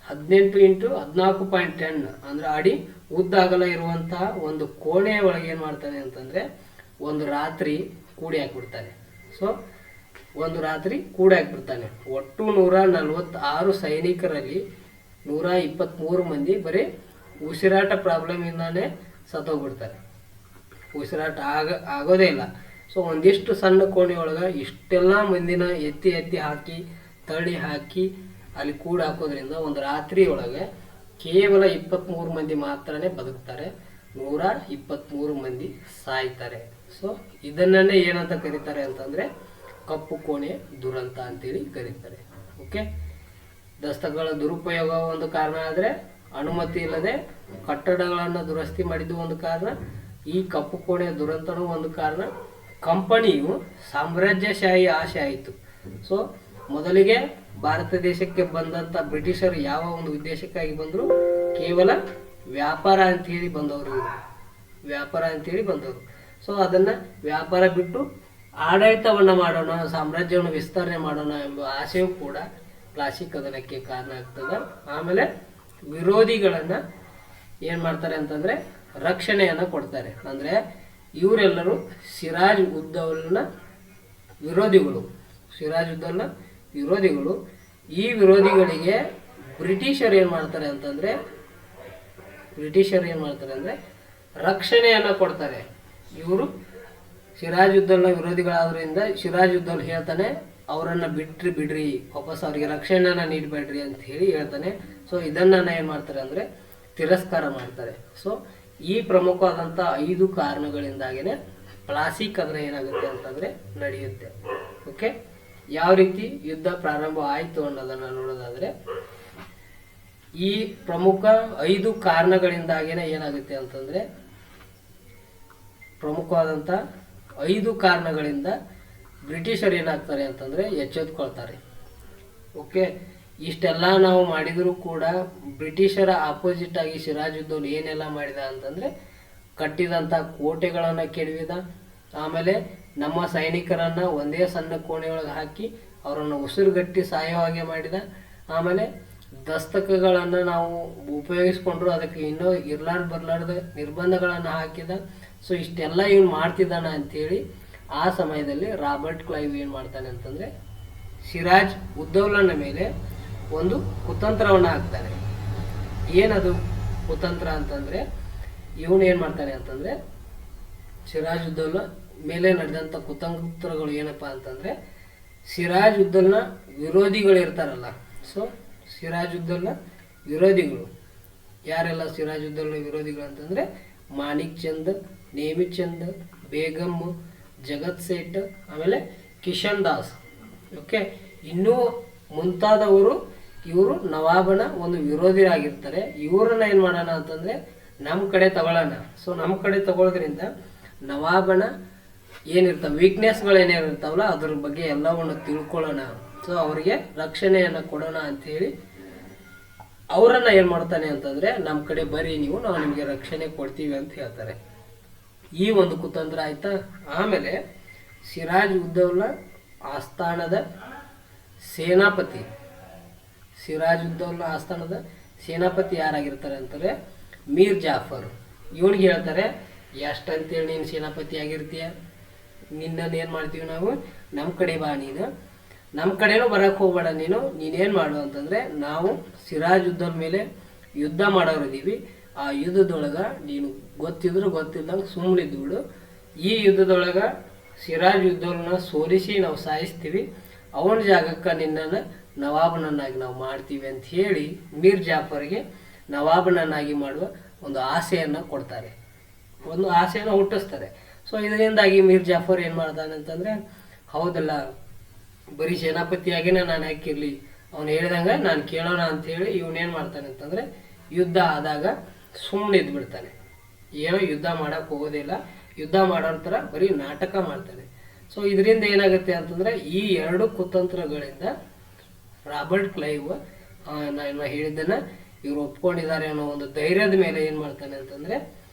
18 × 14.10 ಅಂದರೆ ಅಡಿ ಉದ್ದ ಅಗಲ ಇರುವಂತಹ ಒಂದು ಕೋಣೆಯ ಒಳಗೆ ಏನು ಮಾಡ್ತಾನೆ ಅಂತಂದರೆ ಒಂದು ರಾತ್ರಿ ಕೂಡಿ ಹಾಕಿಬಿಡ್ತಾನೆ. ಸೊ ಒಂದು ರಾತ್ರಿ ಕೂಡಿ ಹಾಕಿಬಿಡ್ತಾನೆ. ಒಟ್ಟು 146 ಸೈನಿಕರಲ್ಲಿ 123 ಮಂದಿ ಬರೀ ಉಸಿರಾಟ ಪ್ರಾಬ್ಲಮಿಂದಾನೇ ಸತ್ತೋಗ್ಬಿಡ್ತಾರೆ. ಉಸಿರಾಟ ಆಗೋದೇ ಇಲ್ಲ. ಸೊ ಒಂದಿಷ್ಟು ಸಣ್ಣ ಕೋಣೆ ಒಳಗೆ ಇಷ್ಟೆಲ್ಲ ಮಂದಿನ ಎತ್ತಿ ಹಾಕಿ ತಳ್ಳಿ ಹಾಕಿ ಅಲ್ಲಿ ಕೂಡಿ ಹಾಕೋದ್ರಿಂದ ಒಂದು ರಾತ್ರಿ ಒಳಗೆ ಕೇವಲ 23 ಮಂದಿ ಮಾತ್ರನೇ ಬದುಕ್ತಾರೆ, 123 ಮಂದಿ ಸಾಯ್ತಾರೆ. ಸೊ ಇದನ್ನೇ ಏನಂತ ಕರೀತಾರೆ ಅಂತಂದರೆ ಕಪ್ಪು ಕೋಣೆ ದುರಂತ ಅಂತೇಳಿ ಕರೀತಾರೆ. ಓಕೆ, ದಸ್ತಕಗಳ ದುರುಪಯೋಗ ಒಂದು ಕಾರಣ ಆದರೆ, ಅನುಮತಿ ಇಲ್ಲದೆ ಕಟ್ಟಡಗಳನ್ನು ದುರಸ್ತಿ ಮಾಡಿದ್ದು ಒಂದು ಕಾರಣ, ಈ ಕಪ್ಪು ಕೋಣೆ ದುರಂತನೂ ಒಂದು ಕಾರಣ. ಕಂಪನಿಯು ಸಾಮ್ರಾಜ್ಯಶಾಹಿ ಆಸೆ ಆಯಿತು. ಸೊ ಮೊದಲಿಗೆ ಭಾರತ ದೇಶಕ್ಕೆ ಬಂದಂಥ ಬ್ರಿಟಿಷರು ಯಾವ ಒಂದು ಉದ್ದೇಶಕ್ಕಾಗಿ ಬಂದರು? ಕೇವಲ ವ್ಯಾಪಾರ ಅಂತೇಳಿ ಬಂದವರು. ಸೊ ಅದನ್ನು ವ್ಯಾಪಾರ ಬಿಟ್ಟು ಆಡಳಿತವನ್ನು ಮಾಡೋಣ, ಸಾಮ್ರಾಜ್ಯವನ್ನು ವಿಸ್ತರಣೆ ಮಾಡೋಣ ಎಂಬ ಆಸೆಯೂ ಕೂಡ ಪ್ಲಾಸಿ ಕದನಕ್ಕೆ ಕಾರಣ ಆಗ್ತದೆ. ಆಮೇಲೆ ವಿರೋಧಿಗಳನ್ನು ಏನು ಮಾಡ್ತಾರೆ ಅಂತಂದರೆ ರಕ್ಷಣೆಯನ್ನು ಕೊಡ್ತಾರೆ. ಅಂದರೆ ಇವರೆಲ್ಲರೂ ಸಿರಾಜುದ್ದೌಲ್ನ ವಿರೋಧಿಗಳು. ಈ ವಿರೋಧಿಗಳಿಗೆ ಬ್ರಿಟಿಷರು ಏನು ಮಾಡ್ತಾರೆ ಅಂತಂದರೆ ರಕ್ಷಣೆಯನ್ನು ಕೊಡ್ತಾರೆ. ಇವರು ಸಿರಾಜುದ್ದೌಲ್ನ ವಿರೋಧಿಗಳಾದ್ರಿಂದ ಸಿರಾಜುದ್ದೌಲ್ ಹೇಳ್ತಾನೆ ಅವರನ್ನು ಬಿಡ್ರಿ, ವಾಪಸ್ ಅವರಿಗೆ ರಕ್ಷಣೆಯನ್ನು ನೀಡಬೇಡ್ರಿ ಅಂತ ಹೇಳಿ ಹೇಳ್ತಾನೆ. ಸೊ ಇದನ್ನು ಏನು ಮಾಡ್ತಾರೆ ಅಂದರೆ ತಿರಸ್ಕಾರ ಮಾಡ್ತಾರೆ. ಸೊ ಈ ಪ್ರಮುಖವಾದಂಥ 5 ಕಾರಣಗಳಿಂದಾಗಿನೇ ಪ್ಲಾಸಿ ಕದನ ಏನಾಗುತ್ತೆ ಅಂತಂದರೆ ನಡೆಯುತ್ತೆ. ಓಕೆ, ಯಾವ ರೀತಿ ಯುದ್ಧ ಪ್ರಾರಂಭ ಆಯಿತು ಅನ್ನೋದನ್ನು ನೋಡೋದಾದರೆ ಈ ಪ್ರಮುಖ 5 ಕಾರಣಗಳಿಂದಾಗಿನೇ ಏನಾಗುತ್ತೆ ಅಂತಂದರೆ ಪ್ರಮುಖವಾದಂಥ 5 ಕಾರಣಗಳಿಂದ ಬ್ರಿಟಿಷರು ಏನಾಗ್ತಾರೆ ಅಂತಂದರೆ ಎಚ್ಚೆತ್ಕೊಳ್ತಾರೆ. ಓಕೆ, ಇಷ್ಟೆಲ್ಲ ನಾವು ಮಾಡಿದರೂ ಕೂಡ ಬ್ರಿಟಿಷರ ಆಪೋಸಿಟ್ ಆಗಿ ಸಿರಾಜುದ್ದೌಲ್ ಏನೆಲ್ಲ ಮಾಡಿದ ಅಂತಂದರೆ ಕಟ್ಟಿದಂಥ ಕೋಟೆಗಳನ್ನು ಕೆಡವಿದ. ಆಮೇಲೆ ನಮ್ಮ ಸೈನಿಕರನ್ನು ಒಂದೇ ಸಣ್ಣ ಕೋಣೆಯೊಳಗೆ ಹಾಕಿ ಅವರನ್ನು ಉಸಿರುಗಟ್ಟಿ ಸಾಯೋ ಹಾಗೆ ಮಾಡಿದ. ಆಮೇಲೆ ದಸ್ತಕಗಳನ್ನು ನಾವು ಉಪಯೋಗಿಸ್ಕೊಂಡ್ರು ಅದಕ್ಕೆ ಇನ್ನೂ ಬರ್ಲಾರ್ದ ನಿರ್ಬಂಧಗಳನ್ನು ಹಾಕಿದ. ಸೊ ಇಷ್ಟೆಲ್ಲ ಇವನು ಮಾಡ್ತಿದ್ದಾನ ಅಂಥೇಳಿ ಆ ಸಮಯದಲ್ಲಿ ರಾಬರ್ಟ್ ಕ್ಲೈವ್ ಏನು ಮಾಡ್ತಾನೆ ಅಂತಂದರೆ ಸಿರಾಜ್ ಉದ್ದೌಲನ ಮೇಲೆ ಒಂದು ಕುತಂತ್ರವನ್ನು ಹಾಕ್ತಾನೆ. ಏನದು ಕುತಂತ್ರ ಅಂತಂದರೆ ಇವನು ಏನು ಮಾಡ್ತಾನೆ ಅಂತಂದರೆ ಸಿರಾಜುದ್ದೌಲ ಮೇಲೆ ನಡೆದಂಥ ಕುತಂತ್ರಗಳು ಏನಪ್ಪ ಅಂತಂದರೆ ಸಿರಾಜುದ್ದೌಲ್ನ ವಿರೋಧಿಗಳು ಇರ್ತಾರಲ್ಲ. ಸೊ ಸಿರಾಜುದ್ದೌಲ್ನ ವಿರೋಧಿಗಳು ಯಾರೆಲ್ಲ? ಸಿರಾಜುದ್ದೌಲ್ನ ವಿರೋಧಿಗಳು ಅಂತಂದರೆ ಮಾಣಿಕ್ ಚಂದ್, ನೇಮಿತ್ ಚಂದ್, ಬೇಗಮ್, ಜಗತ್ ಸೇಠ್, ಆಮೇಲೆ ಕಿಶನ್ ದಾಸ್. ಓಕೆ, ಇನ್ನೂ ಮುಂತಾದವರು ಇವರು ನವಾಬನ ಒಂದು ವಿರೋಧಿಯಾಗಿರ್ತಾರೆ. ಇವ್ರನ್ನ ಏನು ಮಾಡೋಣ ಅಂತಂದರೆ ನಮ್ಮ ಕಡೆ ತಗೊಳ್ಳೋಣ. ಸೊ ನಮ್ಮ ಕಡೆ ತಗೊಳ್ಳೋದ್ರಿಂದ ನವಾಬನ ಏನಿರ್ತಾವೆ ವೀಕ್ನೆಸ್ಗಳು ಏನೇನಿರ್ತಾವಲ್ಲ ಅದ್ರ ಬಗ್ಗೆ ಎಲ್ಲವನ್ನು ತಿಳ್ಕೊಳ್ಳೋಣ. ಸೊ ಅವರಿಗೆ ರಕ್ಷಣೆಯನ್ನು ಕೊಡೋಣ ಅಂಥೇಳಿ ಅವರನ್ನ ಏನು ಮಾಡ್ತಾನೆ ಅಂತಂದರೆ ನಮ್ಮ ಕಡೆ ಬರ್ರಿ ನೀವು, ನಾವು ನಿಮಗೆ ರಕ್ಷಣೆ ಕೊಡ್ತೀವಿ ಅಂತ ಹೇಳ್ತಾರೆ. ಈ ಒಂದು ಕುತಂತ್ರ ಆಯ್ತಾ. ಆಮೇಲೆ ಸಿರಾಜ್ ಉದ್ದೌಲಾ ಆಸ್ಥಾನದ ಸೇನಾಪತಿ, ಸಿರಾಜ್ ಉದ್ದೌಲಾ ಆಸ್ಥಾನದ ಸೇನಾಪತಿ ಯಾರಾಗಿರ್ತಾರೆ ಅಂತಾರೆ ಮೀರ್ ಜಾಫರ್. ಇವನಿಗೆ ಹೇಳ್ತಾರೆ ಎಷ್ಟಂತೇಳಿ ನೀನು ಸೇನಾಪತಿ ಆಗಿರ್ತೀಯ, ನಿನ್ನನ್ನು ಏನು ಮಾಡ್ತೀವಿ ನಾವು, ನಮ್ಮ ಕಡೆ ಬಾ, ನೀನು ನಮ್ಮ ಕಡೆನೂ ಬರೋಕ್ಕೆ ಹೋಗ್ಬೇಡ, ನೀನೇನು ಮಾಡು ಅಂತಂದರೆ ನಾವು ಸಿರಾಜ್ ಉದ್ದೌಲಾ ಮೇಲೆ ಯುದ್ಧ ಮಾಡೋರಿದ್ದೀವಿ. ಆ ಯುದ್ಧದೊಳಗೆ ನೀನು ಗೊತ್ತಿದ್ರು ಗೊತ್ತಿಲ್ಲದಂಗೆ ಸುಮ್ಮನಿದ್ದು ಬಿಡು. ಈ ಯುದ್ಧದೊಳಗೆ ಸಿರಾಜ್ ಉದ್ದೌಲನ ಸೋಲಿಸಿ ನಾವು ಸಾಯಿಸ್ತೀವಿ, ಅವನ ಜಾಗಕ್ಕೆ ನಿನ್ನನ್ನು ನವಾಬನನ್ನಾಗಿ ನಾವು ಮಾಡ್ತೀವಿ ಅಂತ ಹೇಳಿ ಮೀರ್ ಜಾಫರ್ಗೆ ನವಾಬನನ್ನಾಗಿ ಮಾಡುವ ಒಂದು ಆಸೆಯನ್ನು ಕೊಡ್ತಾರೆ, ಒಂದು ಆಸೆಯನ್ನು ಹುಟ್ಟಿಸ್ತಾರೆ. ಸೊ ಇದರಿಂದಾಗಿ ಮೀರ್ ಜಾಫರ್ ಏನು ಮಾಡ್ತಾನೆ ಅಂತಂದರೆ ಹೌದಲ್ಲ, ಬರೀ ಸೇನಾಪತಿಯಾಗಿನೇ ನಾನು ಹಾಕಿರಲಿ, ಅವನು ಹೇಳಿದಂಗೆ ನಾನು ಕೇಳೋಣ ಅಂಥೇಳಿ ಇವನೇನು ಮಾಡ್ತಾನೆ ಅಂತಂದರೆ ಯುದ್ಧ ಆದಾಗ ಸುಮ್ಮನೆ ಇದ್ದು ಬಿಡ್ತಾನೆ. ಏನೋ ಯುದ್ಧ ಮಾಡೋಕ್ಕೆ ಹೋಗೋದಿಲ್ಲ, ಯುದ್ಧ ಮಾಡೋರ ಥರ ಬರೀ ನಾಟಕ ಮಾಡ್ತಾನೆ. ಸೊ ಇದರಿಂದ ಏನಾಗುತ್ತೆ ಅಂತಂದರೆ ಈ ಎರಡು ಕುತಂತ್ರಗಳಿಂದ ರಾಬರ್ಟ್ ಕ್ಲೈವ್ ನಾನು ಹೇಳಿದ್ದನ್ನು ಇವರು ಒಪ್ಕೊಂಡಿದ್ದಾರೆ ಅನ್ನೋ ಒಂದು ಧೈರ್ಯದ ಮೇಲೆ ಏನು ಮಾಡ್ತಾನೆ ಅಂತಂದರೆ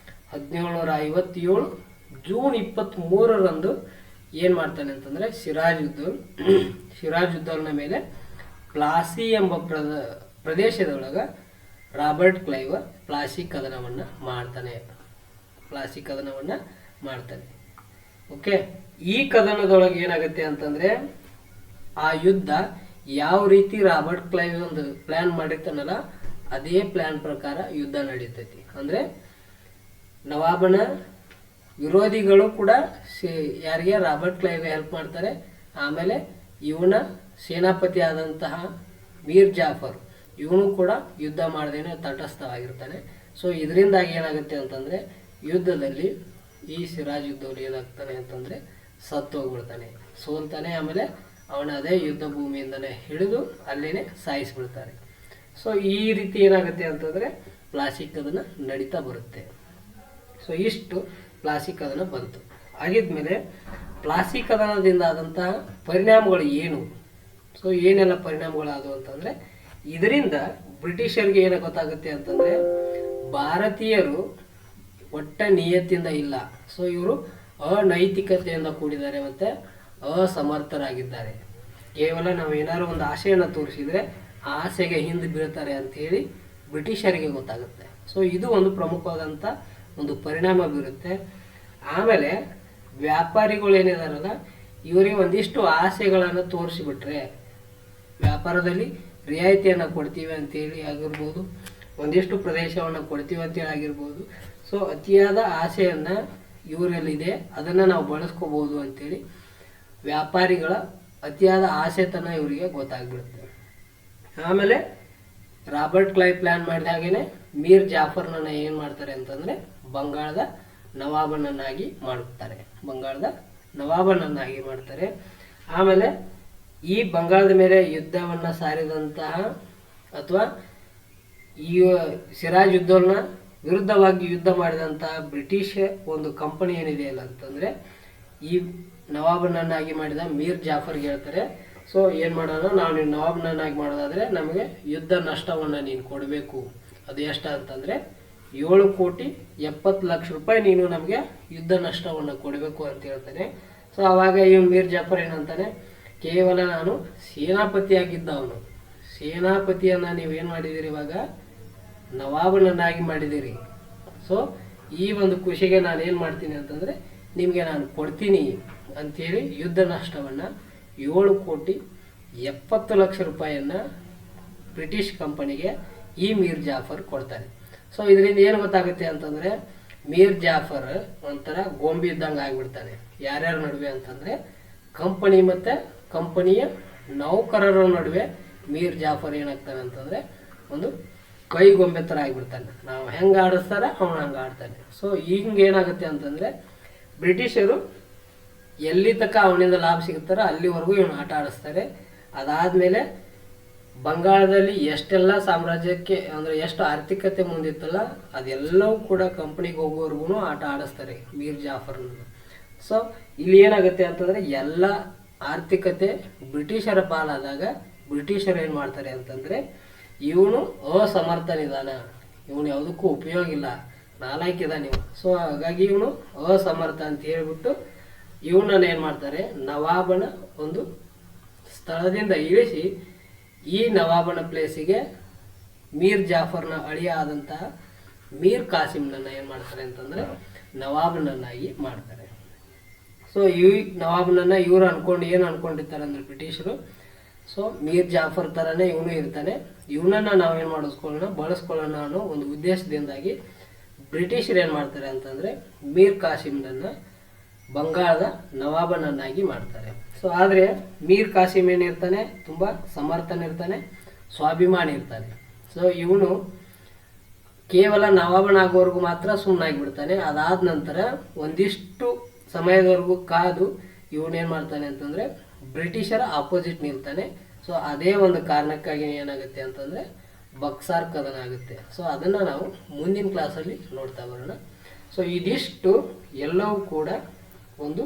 1757 ಜೂನ್ 23ರಂದು ಏನು ಮಾಡ್ತಾನೆ ಅಂತಂದರೆ ಸಿರಾಜ್ ಉದ್ದೌಲನ ಮೇಲೆ ಪ್ಲಾಸಿ ಎಂಬ ಪ್ರದೇಶದೊಳಗೆ ರಾಬರ್ಟ್ ಕ್ಲೈವ್ ಪ್ಲಾಸಿ ಕದನವನ್ನು ಮಾಡ್ತಾನೆ. ಓಕೆ, ಈ ಕದನದೊಳಗೆ ಏನಾಗುತ್ತೆ ಅಂತಂದರೆ ಆ ಯುದ್ಧ ಯಾವ ರೀತಿ ರಾಬರ್ಟ್ ಕ್ಲೈವ್ ಒಂದು ಪ್ಲ್ಯಾನ್ ಮಾಡಿರ್ತಾನಲ್ಲ ಅದೇ ಪ್ಲ್ಯಾನ್ ಪ್ರಕಾರ ಯುದ್ಧ ನಡೀತೈತಿ. ಅಂದರೆ ನವಾಬನ ವಿರೋಧಿಗಳು ಕೂಡ ಯಾರಿಗೆ ರಾಬರ್ಟ್ ಕ್ಲೈವ್ ಹೆಲ್ಪ್ ಮಾಡ್ತಾರೆ. ಆಮೇಲೆ ಇವನ ಸೇನಾಪತಿ ಆದಂತಹ ಮೀರ್ ಜಾಫರ್ ಇವನು ಕೂಡ ಯುದ್ಧ ಮಾಡದೇನೆ ತಟಸ್ಥವಾಗಿರ್ತಾನೆ. ಸೊ ಇದರಿಂದಾಗಿ ಏನಾಗುತ್ತೆ ಅಂತಂದರೆ ಯುದ್ಧದಲ್ಲಿ ಈ ಸಿರಾಜ್ ಉದ್ದೌಲಾ ಏನಾಗ್ತಾನೆ ಅಂತಂದರೆ ಸತ್ತೋಗ್ಬಿಡ್ತಾನೆ, ಸೋಲ್ತಾನೆ. ಆಮೇಲೆ ಅವನ ಅದೇ ಯುದ್ಧ ಭೂಮಿಯಿಂದನೇ ಹಿಡಿದು ಅಲ್ಲಿನೇ ಸಾಯಿಸ್ಬಿಡ್ತಾರೆ. ಸೊ ಈ ರೀತಿ ಏನಾಗುತ್ತೆ ಅಂತಂದರೆ ಪ್ಲಾಸಿ ಕದನ ನಡೀತಾ ಬರುತ್ತೆ. ಸೊ ಇಷ್ಟು ಪ್ಲಾಸಿ ಕದನ ಬಂತು. ಆಗಿದ್ಮೇಲೆ ಪ್ಲಾಸಿ ಕದನದಿಂದ ಆದಂತಹ ಪರಿಣಾಮಗಳು ಏನು, ಸೊ ಏನೆಲ್ಲ ಪರಿಣಾಮಗಳಾದವು ಅಂತಂದರೆ ಇದರಿಂದ ಬ್ರಿಟಿಷರಿಗೆ ಏನು ಗೊತ್ತಾಗುತ್ತೆ ಅಂತಂದರೆ ಭಾರತೀಯರು ಒಟ್ಟ ನಿಯತ್ತಿಂದ ಇಲ್ಲ. ಸೊ ಇವರು ಅನೈತಿಕತೆಯಿಂದ ಕೂಡಿದ್ದಾರೆ ಮತ್ತು ಅಸಮರ್ಥರಾಗಿದ್ದಾರೆ. ಕೇವಲ ನಾವು ಏನಾದ್ರು ಒಂದು ಆಸೆಯನ್ನು ತೋರಿಸಿದರೆ ಆ ಆಸೆಗೆ ಹಿಂದೆ ಬೀಳ್ತಾರೆ ಅಂಥೇಳಿ ಬ್ರಿಟಿಷರಿಗೆ ಗೊತ್ತಾಗುತ್ತೆ. ಸೊ ಇದು ಒಂದು ಪ್ರಮುಖವಾದಂಥ ಒಂದು ಪರಿಣಾಮ ಬೀರುತ್ತೆ. ಆಮೇಲೆ ವ್ಯಾಪಾರಿಗಳು ಏನಿದಾರಲ್ಲ ಇವರಿಗೆ ಒಂದಿಷ್ಟು ಆಸೆಗಳನ್ನು ತೋರಿಸಿಬಿಟ್ರೆ ವ್ಯಾಪಾರದಲ್ಲಿ ರಿಯಾಯಿತಿಯನ್ನು ಕೊಡ್ತೀವಿ ಅಂತೇಳಿ ಆಗಿರ್ಬೋದು, ಒಂದಿಷ್ಟು ಪ್ರದೇಶವನ್ನು ಕೊಡ್ತೀವಿ ಅಂತೇಳಿ ಆಗಿರ್ಬೋದು. ಸೊ ಅತಿಯಾದ ಆಸೆಯನ್ನು ಇವರಲ್ಲಿದೆ, ಅದನ್ನು ನಾವು ಬಳಸ್ಕೋಬೋದು ಅಂತೇಳಿ ವ್ಯಾಪಾರಿಗಳ ಅತಿಯಾದ ಆಸೆತನ ಇವರಿಗೆ ಗೊತ್ತಾಗ್ಬಿಡುತ್ತೆ. ಆಮೇಲೆ ರಾಬರ್ಟ್ ಕ್ಲೈವ್ ಪ್ಲ್ಯಾನ್ ಮಾಡಿದ ಹಾಗೇನೆ ಮೀರ್ ಜಾಫರ್ನನ್ನು ಏನು ಮಾಡ್ತಾರೆ ಅಂತಂದರೆ ಬಂಗಾಳದ ನವಾಬನನ್ನಾಗಿ ಮಾಡ್ತಾರೆ. ಆಮೇಲೆ ಈ ಬಂಗಾಳದ ಮೇಲೆ ಯುದ್ಧವನ್ನು ಸಾರಿದಂತಹ ಅಥವಾ ಈ ಸಿರಾಜ್ ಉದ್ದೌಲನ ವಿರುದ್ಧವಾಗಿ ಯುದ್ಧ ಮಾಡಿದಂತಹ ಬ್ರಿಟಿಷ್ ಒಂದು ಕಂಪನಿ ಏನಿದೆಯಲ್ಲ ಅಂತಂದರೆ ಈ ನವಾಬನನ್ನಾಗಿ ಮಾಡಿದ ಮೀರ್ ಜಾಫರ್ಗೆ ಹೇಳ್ತಾರೆ, ಸೊ ಏನು ಮಾಡೋಣ, ನಾವು ನೀನು ನವಾಬನನ್ನಾಗಿ ಮಾಡೋದಾದರೆ ನಮಗೆ ಯುದ್ಧ ನಷ್ಟವನ್ನು ನೀನು ಕೊಡಬೇಕು. ಅದು ಎಷ್ಟು ಅಂತಂದರೆ 7,70,00,000 ನೀನು ನಮಗೆ ಯುದ್ಧ ನಷ್ಟವನ್ನು ಕೊಡಬೇಕು ಅಂತ ಹೇಳ್ತಾನೆ. ಸೊ ಆವಾಗ ಇವನು ಮೀರ್ ಜಾಫರ್ ಏನಂತಾನೆ, ಕೇವಲ ನಾನು ಸೇನಾಪತಿಯಾಗಿದ್ದವನು, ಸೇನಾಪತಿಯನ್ನು ನೀವೇನು ಮಾಡಿದ್ದೀರಿ, ಇವಾಗ ನವಾಬನನ್ನಾಗಿ ಮಾಡಿದ್ದೀರಿ. ಸೊ ಈ ಒಂದು ಖುಷಿಗೆ ನಾನು ಏನು ಮಾಡ್ತೀನಿ ಅಂತಂದರೆ ನಿಮಗೆ ನಾನು ಕೊಡ್ತೀನಿ ಅಂಥೇಳಿ ಯುದ್ಧ ನಷ್ಟವನ್ನು 7,70,00,000 ಬ್ರಿಟಿಷ್ ಕಂಪನಿಗೆ ಈ ಮೀರ್ ಜಾಫರ್ ಕೊಡ್ತಾನೆ. ಸೊ ಇದರಿಂದ ಏನು ಗೊತ್ತಾಗುತ್ತೆ ಅಂತಂದರೆ ಮೀರ್ ಜಾಫರ್ ಒಂಥರ ಗೊಂಬಿ ಇದ್ದಂಗೆ ಆಗಿಬಿಡ್ತಾನೆ. ಯಾರ್ಯಾರ ನಡುವೆ ಅಂತಂದರೆ ಕಂಪನಿ ಮತ್ತು ಕಂಪನಿಯ ನೌಕರರ ನಡುವೆ ಮೀರ್ ಜಾಫರ್ ಏನಾಗ್ತಾನೆ ಅಂತಂದರೆ ಒಂದು ಕೈಗೊಂಬೆ ಥರ ಆಗಿಬಿಡ್ತಾನೆ. ನಾವು ಹೆಂಗೆ ಆಡಿಸ್ತಾರೆ ಅವನು ಹಂಗೆ ಆಡ್ತಾನೆ. ಸೊ ಹಿಂಗೆ ಏನಾಗುತ್ತೆ ಅಂತಂದರೆ ಬ್ರಿಟಿಷರು ಎಲ್ಲಿ ತನಕ ಅವನಿಂದ ಲಾಭ ಸಿಗುತ್ತಾರೋ ಅಲ್ಲಿವರೆಗೂ ಇವನು ಆಟ ಆಡಿಸ್ತಾರೆ. ಅದಾದಮೇಲೆ ಬಂಗಾಳದಲ್ಲಿ ಎಷ್ಟೆಲ್ಲ ಸಾಮ್ರಾಜ್ಯಕ್ಕೆ ಅಂದರೆ ಎಷ್ಟು ಆರ್ಥಿಕತೆ ಮುಂದಿತ್ತಲ್ಲ ಅದೆಲ್ಲವೂ ಕೂಡ ಕಂಪ್ನಿಗೆ ಹೋಗೋವರೆಗೂ ಆಟ ಆಡಿಸ್ತಾರೆ ಮೀರ್ ಜಾಫರ್ನ. ಸೊ ಇಲ್ಲಿ ಏನಾಗುತ್ತೆ ಅಂತಂದರೆ ಎಲ್ಲ ಆರ್ಥಿಕತೆ ಬ್ರಿಟಿಷರ ಪಾಲಾದಾಗ ಬ್ರಿಟಿಷರು ಏನು ಮಾಡ್ತಾರೆ ಅಂತಂದರೆ ಇವನು ಅಸಮರ್ಥನಿದಾನ, ಇವನು ಯಾವುದಕ್ಕೂ ಉಪಯೋಗ ಇಲ್ಲ, ನಾಲಾಯ್ಕಿದಾನೆ ನೀವು. ಸೊ ಹಾಗಾಗಿ ಇವನು ಅಸಮರ್ಥ ಅಂತ ಹೇಳ್ಬಿಟ್ಟು ಇವನನ್ನು ಏನು ಮಾಡ್ತಾರೆ, ನವಾಬನ ಒಂದು ಸ್ಥಳದಿಂದ ಇಳಿಸಿ ಈ ನವಾಬನ ಪ್ಲೇಸಿಗೆ ಮೀರ್ ಜಾಫರ್ನ ಅಳಿಯ ಆದಂತಹ ಮೀರ್ ಕಾಸಿಮ್ನನ್ನು ಏನು ಮಾಡ್ತಾರೆ ಅಂತಂದರೆ ನವಾಬನನ್ನಾಗಿ ಮಾಡ್ತಾರೆ. ಸೊ ಈ ನವಾಬನನ್ನು ಇವರು ಏನು ಅನ್ಕೊಂಡಿರ್ತಾರೆ ಅಂದರೆ ಬ್ರಿಟಿಷರು, ಸೊ ಮೀರ್ ಜಾಫರ್ ಥರನೇ ಇವನು ಇರ್ತಾನೆ, ಇವನನ್ನು ನಾವೇನು ಬಳಸ್ಕೊಳ್ಳೋಣ ಅನ್ನೋ ಒಂದು ಉದ್ದೇಶದಿಂದಾಗಿ ಬ್ರಿಟಿಷರು ಏನು ಮಾಡ್ತಾರೆ ಅಂತಂದರೆ ಮೀರ್ ಕಾಸಿಮ್ನನ್ನು ಬಂಗಾಳದ ನವಾಬನನ್ನಾಗಿ ಮಾಡ್ತಾರೆ. ಸೊ ಆದರೆ ಮೀರ್ ಕಾಸಿಮ್ ಏನಿರ್ತಾನೆ ತುಂಬ ಸಮರ್ಥನಿರ್ತಾನೆ, ಸ್ವಾಭಿಮಾನಿ ಇರ್ತಾನೆ. ಸೊ ಇವನು ಕೇವಲ ನವಾಬನಾಗೋವರೆಗೂ ಮಾತ್ರ ಸುಮ್ಮನಾಗಿಬಿಡ್ತಾನೆ. ಅದಾದ ನಂತರ ಒಂದಿಷ್ಟು ಸಮಯದವರೆಗೂ ಕಾದು ಇವನೇನು ಮಾಡ್ತಾನೆ ಅಂತಂದರೆ ಬ್ರಿಟಿಷರ ಆಪೋಸಿಟ್ ನಿಲ್ತಾನೆ. ಸೊ ಅದೇ ಒಂದು ಕಾರಣಕ್ಕಾಗಿ ಏನಾಗುತ್ತೆ ಅಂತಂದರೆ ಬಕ್ಸಾರ್ ಕದನ ಆಗುತ್ತೆ. ಸೊ ಅದನ್ನು ನಾವು ಮುಂದಿನ ಕ್ಲಾಸಲ್ಲಿ ನೋಡ್ತಾ ಬರೋಣ. ಸೊ ಇದಿಷ್ಟು ಎಲ್ಲವೂ ಕೂಡ ಒಂದು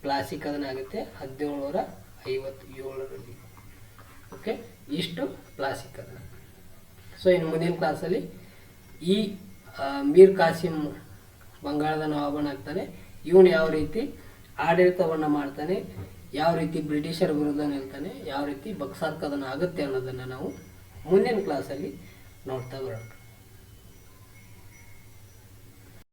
ಪ್ಲಾಸಿ ಕದನ ಆಗುತ್ತೆ 1757ರಲ್ಲಿ. ಓಕೆ, ಇಷ್ಟು ಪ್ಲಾಸಿ ಕದನ. ಸೊ ಇನ್ನು ಮುಂದಿನ ಕ್ಲಾಸಲ್ಲಿ ಈ ಮೀರ್ ಕಾಸಿಮ್ ಬಂಗಾಳದ ನವಾಬನಾಗ್ತಾನೆ, ಇವನು ಯಾವ ರೀತಿ ಆಡಳಿತವನ್ನು ಮಾಡ್ತಾನೆ, ಯಾವ ರೀತಿ ಬ್ರಿಟಿಷರ ವಿರುದ್ಧ ನಿಲ್ತಾನೆ, ಯಾವ ರೀತಿ ಬಕ್ಸಾರ್ ಕದನ ಆಗುತ್ತೆ ಅನ್ನೋದನ್ನು ನಾವು ಮುಂದಿನ ಕ್ಲಾಸಲ್ಲಿ ನೋಡ್ತಾ ಬರೋಣ.